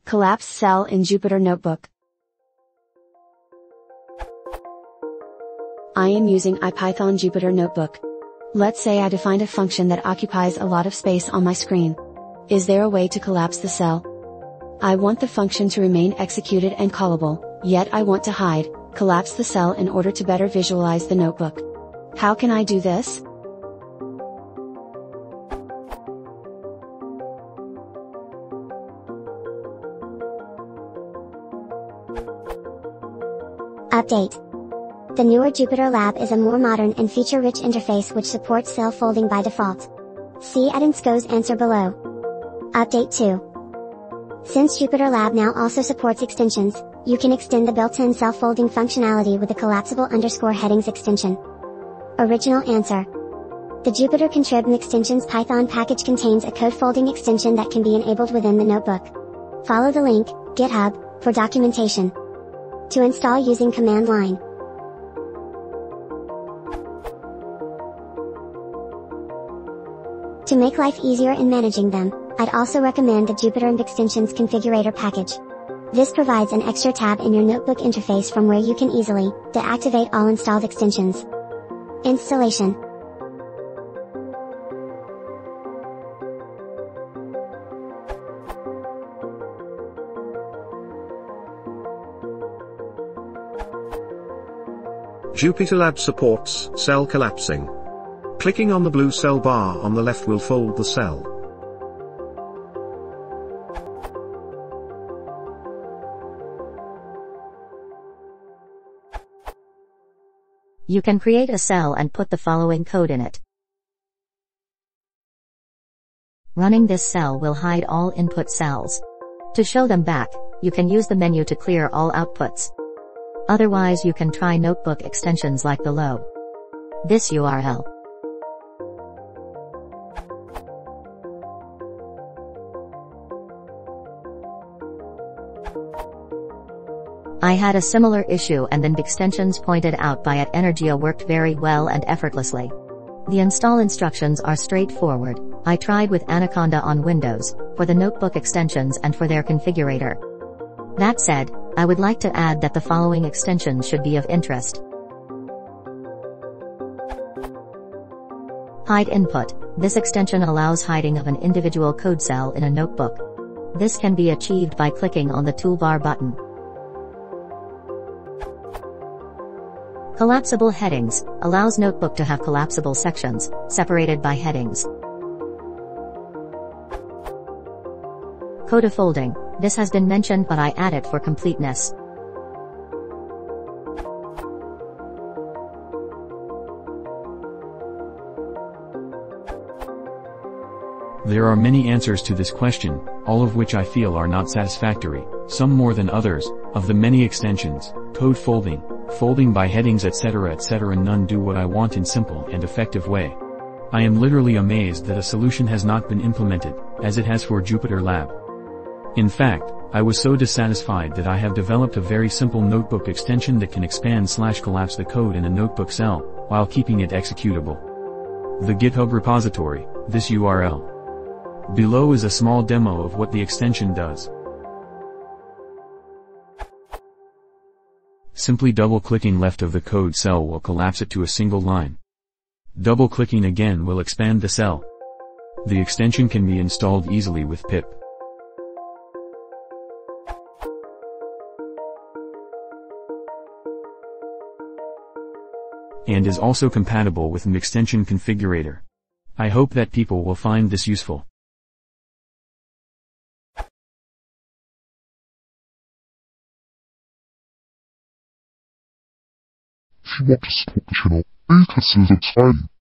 Collapsed cell in Jupyter Notebook. I am using ipython Jupyter Notebook. Let's say I defined a function that occupies a lot of space on my screen. Is there a way to collapse the cell? I want the function to remain executed and callable, yet I want to collapse the cell in order to better visualize the notebook. How can I do this? Update. The newer Jupyter Lab is a more modern and feature-rich interface which supports cell folding by default. See Edinsko's answer below. Update 2. Since Jupyter Lab now also supports extensions, you can extend the built-in cell folding functionality with the collapsible _headings extension. Original answer. The Jupyter Contrib extensions Python package contains a code folding extension that can be enabled within the notebook. Follow the link, GitHub, for documentation. To install using command line. To make life easier in managing them, I'd also recommend the Jupyter Extensions Configurator package. This provides an extra tab in your notebook interface from where you can easily deactivate all installed extensions. Installation. Jupyter Lab supports cell collapsing. Clicking on the blue cell bar on the left will fold the cell. You can create a cell and put the following code in it. Running this cell will hide all input cells. To show them back, you can use the menu to clear all outputs. Otherwise you can try notebook extensions like below. This URL. I had a similar issue and then extensions pointed out by @Energia worked very well and effortlessly. The install instructions are straightforward. I tried with Anaconda on Windows, for the notebook extensions and for their configurator. That said, I would like to add that the following extensions should be of interest. Hide input. This extension allows hiding of an individual code cell in a notebook. This can be achieved by clicking on the toolbar button. Collapsible headings allows notebook to have collapsible sections, separated by headings. Coda folding. This has been mentioned but I add it for completeness. There are many answers to this question, all of which I feel are not satisfactory, some more than others. Of the many extensions, code folding, folding by headings etc., none do what I want in simple and effective way. I am literally amazed that a solution has not been implemented, as it has for Jupyter Lab. In fact, I was so dissatisfied that I have developed a very simple notebook extension that can expand/collapse the code in a notebook cell, while keeping it executable. The GitHub repository, this URL. Below is a small demo of what the extension does. Simply double-clicking left of the code cell will collapse it to a single line. Double-clicking again will expand the cell. The extension can be installed easily with pip. And is also compatible with an extension configurator. I hope that people will find this useful. If you want to support the channel, please consider subscribing.